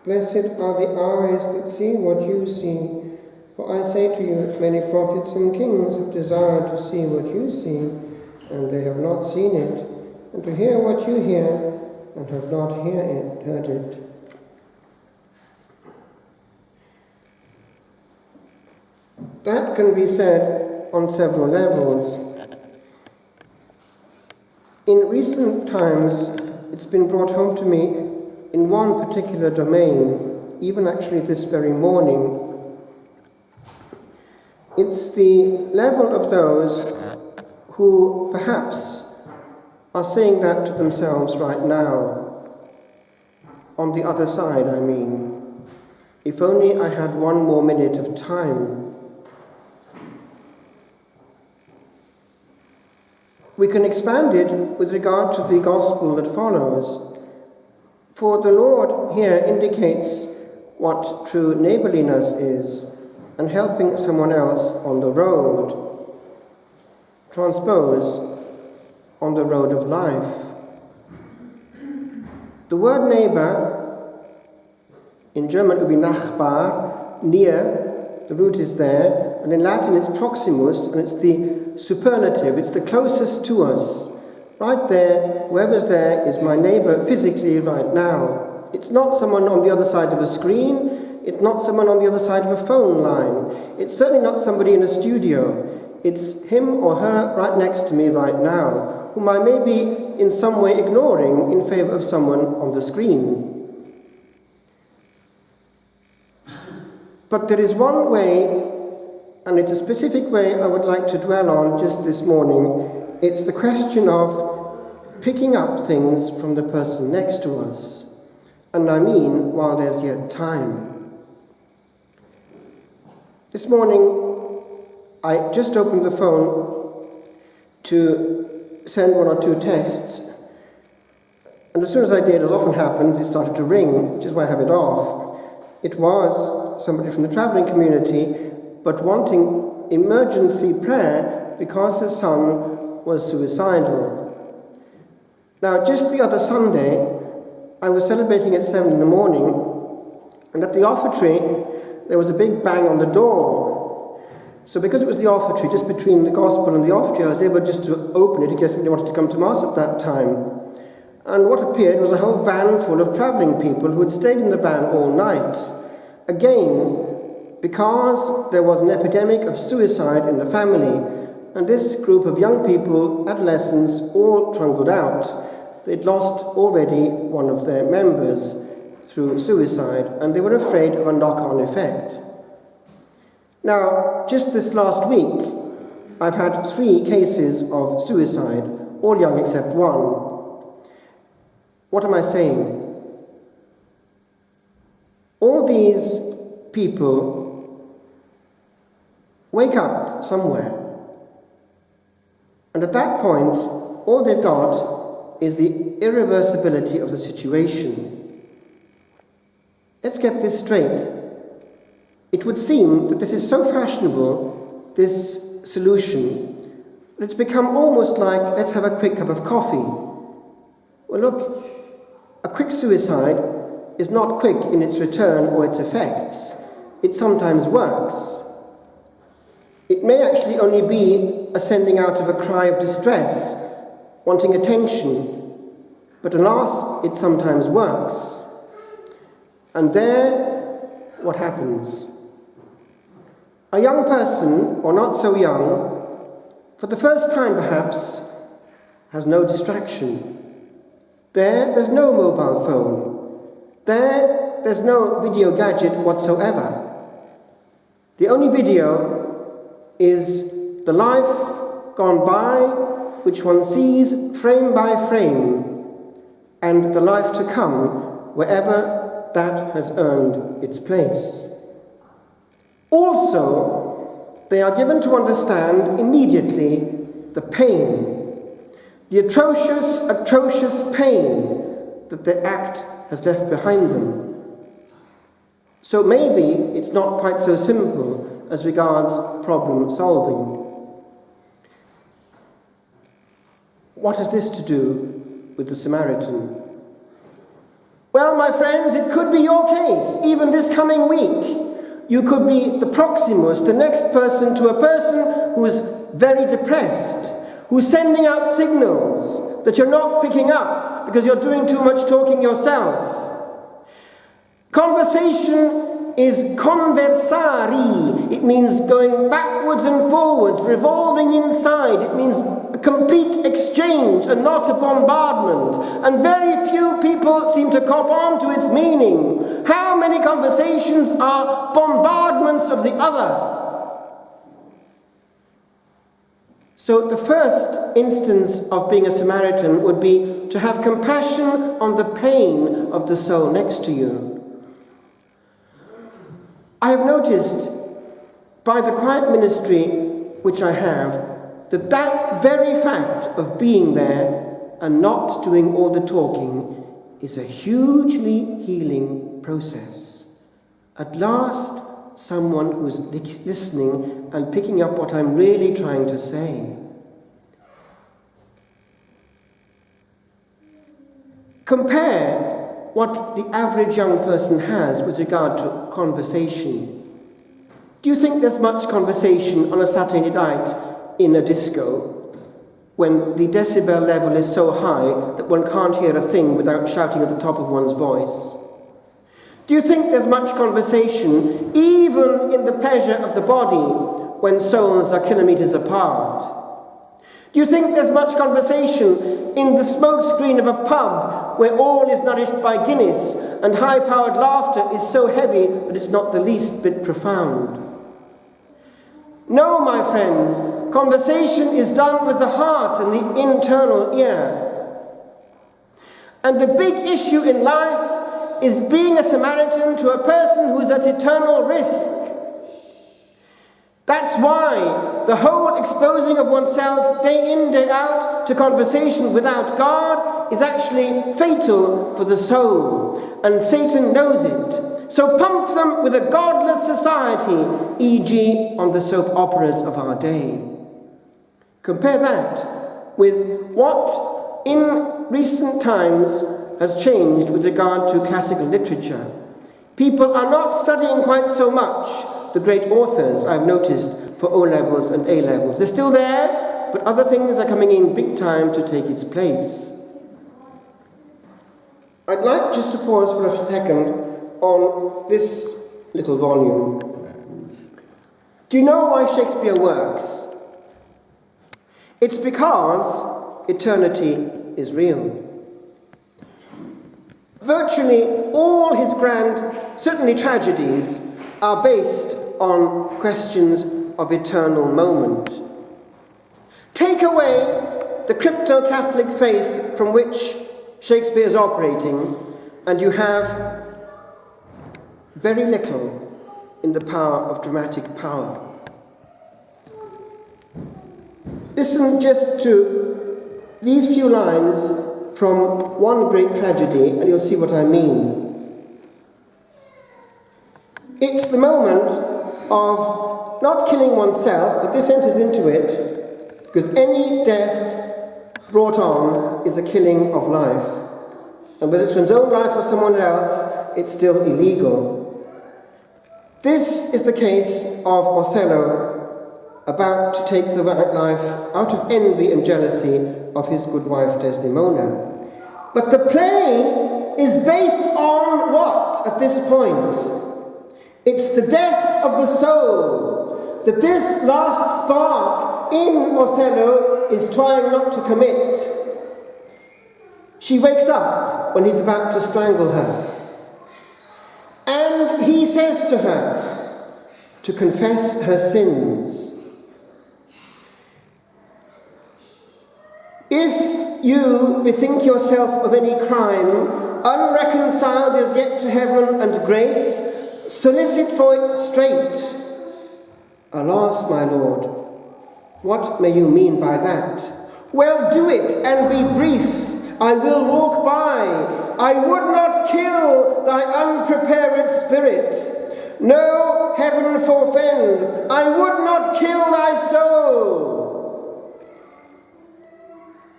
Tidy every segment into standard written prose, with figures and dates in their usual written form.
Blessed are the eyes that see what you see. For I say to you, many prophets and kings have desired to see what you see, and they have not seen it, and to hear what you hear, and have not heard it. That can be said on several levels. In recent times, it's been brought home to me in one particular domain, even actually this very morning. It's the level of those who perhaps are saying that to themselves right now. On the other side, I mean. If only I had one more minute of time. We can expand it with regard to the gospel that follows. For the Lord here indicates what true neighborliness is, and helping someone else on the road. Transpose, on the road of life. The word neighbor, in German would be Nachbar, near, the root is there, and in Latin it's proximus, and it's the superlative, it's the closest to us. Right there, whoever's there is my neighbor physically right now. It's not someone on the other side of a screen, it's not someone on the other side of a phone line. It's certainly not somebody in a studio. It's him or her right next to me right now, whom I may be in some way ignoring in favor of someone on the screen. But there is one way, and it's a specific way I would like to dwell on just this morning. It's the question of picking up things from the person next to us. And I mean while there's yet time. This morning, I just opened the phone to send one or two texts, and as soon as I did, as often happens, it started to ring, which is why I have it off. It was somebody from the traveling community, but wanting emergency prayer because his son was suicidal. Now, just the other Sunday, I was celebrating at 7 in the morning, and at the offertory, there was a big bang on the door. So because it was the offertory, just between the gospel and the offertory, I was able just to open it in case somebody wanted to come to Mass at that time. And what appeared was a whole van full of travelling people who had stayed in the van all night. Again, because there was an epidemic of suicide in the family, and this group of young people, adolescents, all trundled out. They'd lost already one of their members through suicide, and they were afraid of a knock-on effect. Now, just this last week, I've had 3 cases of suicide, all young except one. What am I saying? All these people wake up somewhere, and at that point, all they've got is the irreversibility of the situation. Let's get this straight. It would seem that this is so fashionable, this solution, that it's become almost like, let's have a quick cup of coffee. Well, look, a quick suicide is not quick in its return or its effects. It sometimes works. It may actually only be a sending out of a cry of distress, wanting attention, but alas, it sometimes works. And there, what happens? A young person, or not so young, for the first time perhaps, has no distraction. There's no mobile phone. There's no video gadget whatsoever. The only video is the life gone by, which one sees frame by frame, and the life to come, wherever that has earned its place. Also, they are given to understand immediately the pain, the atrocious pain that the act has left behind them. So maybe it's not quite so simple as regards problem solving. What has this to do with the Samaritan? Well, my friends, it could be your case, even this coming week. You could be the proximus, the next person to a person who is very depressed, who's sending out signals that you're not picking up because you're doing too much talking yourself. Conversation is conversari. It means going backwards and forwards, revolving inside. It means a complete exchange and not a bombardment. And very few people seem to cop on to its meaning. How many conversations are bombardments of the other? So the first instance of being a Samaritan would be to have compassion on the pain of the soul next to you. I have noticed by the quiet ministry which I have that very fact of being there and not doing all the talking is a hugely healing process. At last, someone who's listening and picking up what I'm really trying to say. Compare what the average young person has with regard to conversation. Do you think there's much conversation on a Saturday night in a disco when the decibel level is so high that one can't hear a thing without shouting at the top of one's voice? Do you think there's much conversation even in the pleasure of the body when souls are kilometers apart? Do you think there's much conversation in the smoke screen of a pub where all is nourished by Guinness and high-powered laughter is so heavy that it's not the least bit profound? No, my friends, conversation is done with the heart and the internal ear. And the big issue in life is being a Samaritan to a person who's at eternal risk. That's why the whole exposing of oneself day in, day out to conversation without God is actually fatal for the soul, and Satan knows it. So pump them with a godless society, e.g. on the soap operas of our day. Compare that with what in recent times has changed with regard to classical literature. People are not studying quite so much the great authors, I've noticed, for O-levels and A-levels. They're still there, but other things are coming in big time to take its place. I'd like just to pause for a second on this little volume. Do you know why Shakespeare works? It's because eternity is real. Virtually all his grand, certainly tragedies, are based on questions of eternal moment. Take away the crypto-Catholic faith from which Shakespeare is operating, and you have very little in the power of dramatic power. Listen just to these few lines from one great tragedy, and you'll see what I mean. It's the moment of not killing oneself, but this enters into it, because any death brought on is a killing of life. And whether it's one's own life or someone else, it's still illegal. This is the case of Othello about to take the life out of envy and jealousy of his good wife Desdemona. But the play is based on what at this point? It's the death of the soul, that this last spark in Othello is trying not to commit. She wakes up when he's about to strangle her. And he says to her to confess her sins. If you bethink yourself of any crime, unreconciled as yet to heaven and grace, solicit for it straight. Alas, my Lord, what may you mean by that? Well, do it and be brief. I will walk by. I would not kill thy unprepared spirit. No, heaven forfend. I would not kill thy soul.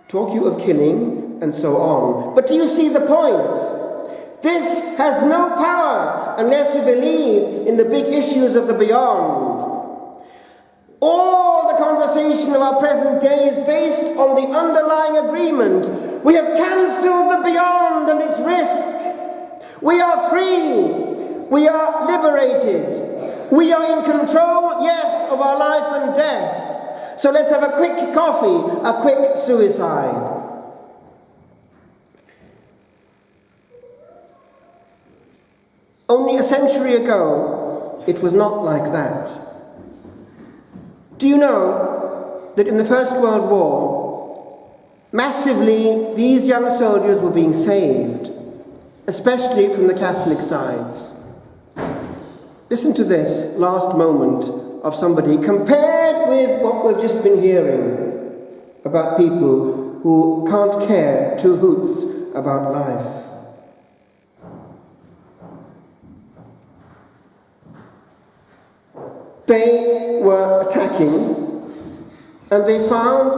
Talk you of killing, and so on. But do you see the point? This has no power unless we believe in the big issues of the beyond. All the conversation of our present day is based on the underlying agreement. We have cancelled the beyond and its risk. We are free. We are liberated. We are in control, yes, of our life and death. So let's have a quick coffee, a quick suicide. Only a century ago, it was not like that. Do you know that in the First World War, massively these young soldiers were being saved, especially from the Catholic sides? Listen to this last moment of somebody compared with what we've just been hearing about people who can't care two hoots about life. They were attacking, and they found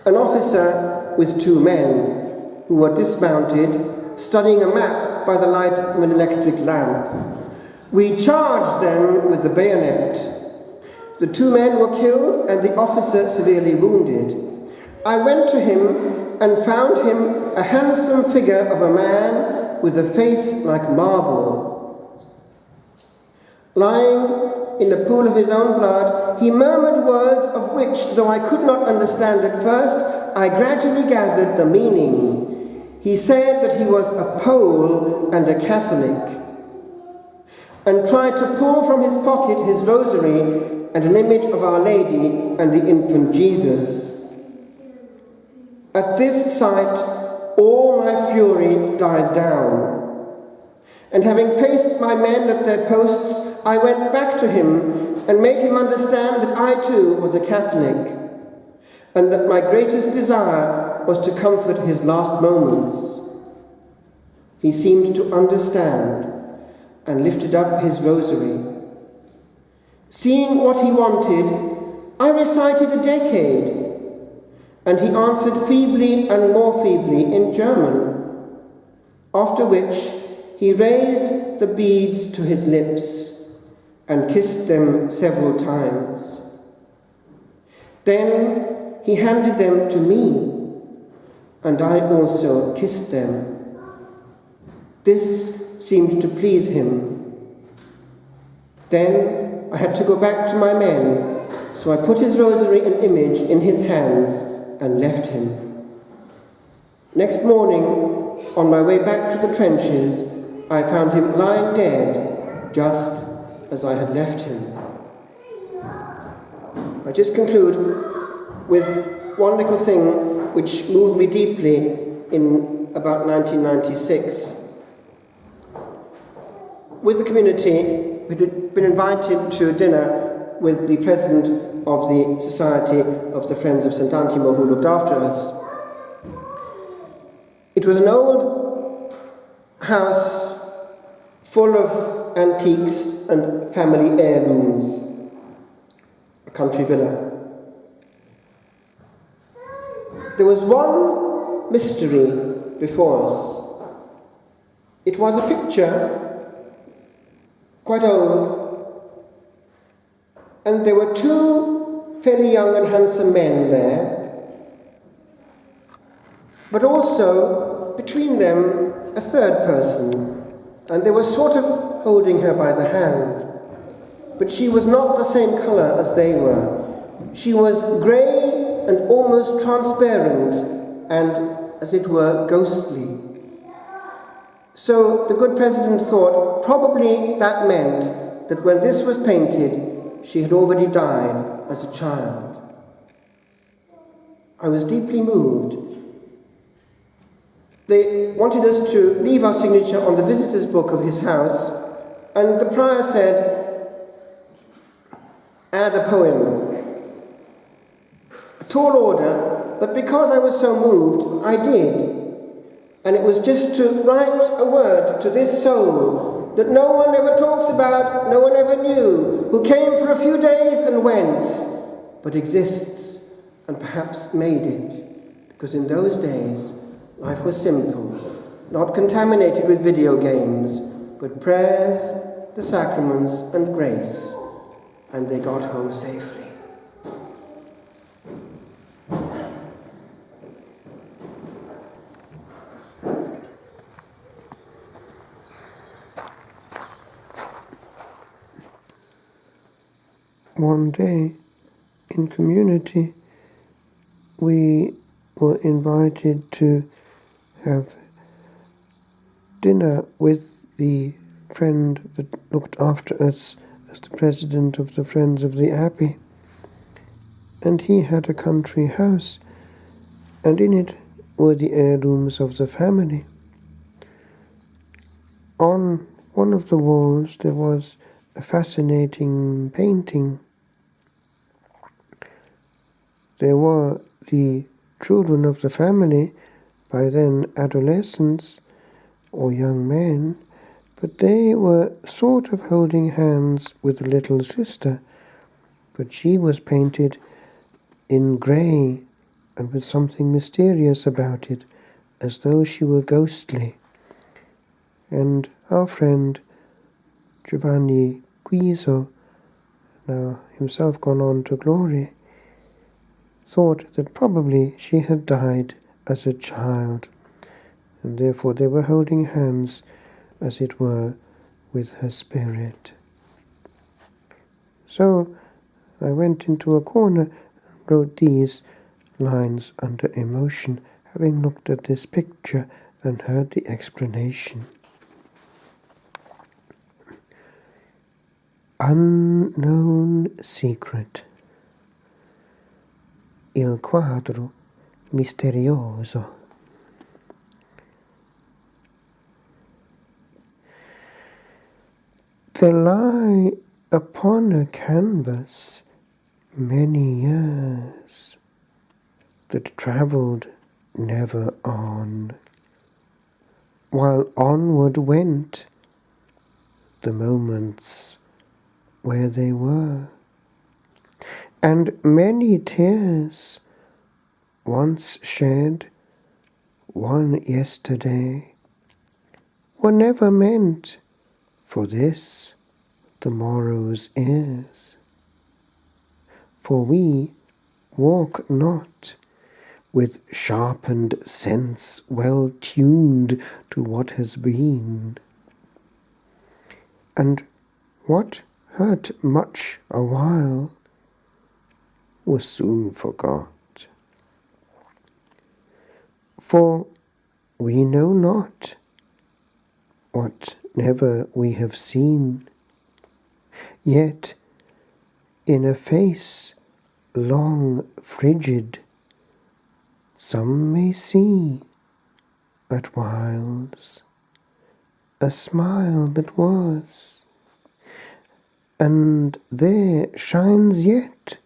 an officer with two men who were dismounted, studying a map by the light of an electric lamp. We charged them with the bayonet. The two men were killed and the officer severely wounded. I went to him and found him a handsome figure of a man with a face like marble. Lying in a pool of his own blood, he murmured words of which, though I could not understand at first, I gradually gathered the meaning. He said that he was a Pole and a Catholic, and tried to pull from his pocket his rosary and an image of Our Lady and the infant Jesus. At this sight, all my fury died down. And having placed my men at their posts, I went back to him and made him understand that I too was a Catholic, and that my greatest desire was to comfort his last moments. He seemed to understand and lifted up his rosary. Seeing what he wanted, I recited a decade, and he answered feebly and more feebly in German, after which he raised the beads to his lips and kissed them several times. Then he handed them to me, and I also kissed them. This seemed to please him. Then I had to go back to my men, so I put his rosary and image in his hands and left him. Next morning, on my way back to the trenches, I found him lying dead, just as I had left him. I just conclude with one little thing which moved me deeply in about 1996. With the community, we'd been invited to dinner with the president of the Society of the Friends of St. Antimo, who looked after us. It was an old house full of antiques and family heirlooms, a country villa. There was one mystery before us. It was a picture, quite old, and there were two fairly young and handsome men there, but also between them a third person, and they were sort of holding her by the hand. But she was not the same colour as they were. She was grey and almost transparent and, as it were, ghostly. So the good president thought probably that meant that when this was painted, she had already died as a child. I was deeply moved. They wanted us to leave our signature on the visitor's book of his house, and the prior said, add a poem. A tall order, but because I was so moved, I did. And it was just to write a word to this soul that no one ever talks about, no one ever knew, who came for a few days and went, but exists and perhaps made it, because in those days life was simple not contaminated with video games, but prayers, the sacraments, and grace, and they got home safely. One day, in community, we were invited to have dinner with the friend that looked after us as the president of the Friends of the Abbey. And he had a country house, and in it were the heirlooms of the family. On one of the walls there was a fascinating painting. There were the children of the family, by then adolescents or young men, but they were sort of holding hands with the little sister, but she was painted in grey and with something mysterious about it, as though she were ghostly. And our friend Giovanni Guiso, now himself gone on to glory, thought that probably she had died as a child, and therefore they were holding hands, as it were, with her spirit. So I went into a corner and wrote these lines under emotion, having looked at this picture and heard the explanation. Unknown secret. Il quadro misterioso. There lie upon a canvas many years that travelled never on, while onward went the moments where they were, and many tears once shed one yesterday were never meant for this the morrow's is. For we walk not with sharpened sense well tuned to what has been, and what hurt much a while was soon forgot. For we know not what never we have seen, yet in a face long frigid some may see at whiles a smile that was, and there shines yet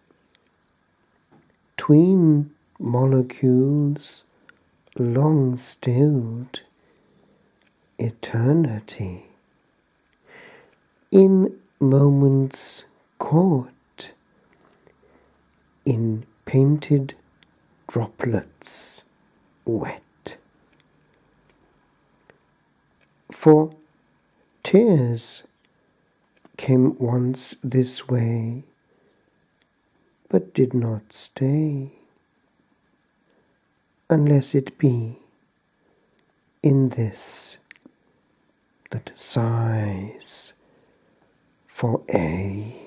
'tween molecules long stilled eternity, in moments caught in painted droplets wet. For tears came once this way, but did not stay, unless it be in this that sighs for aye.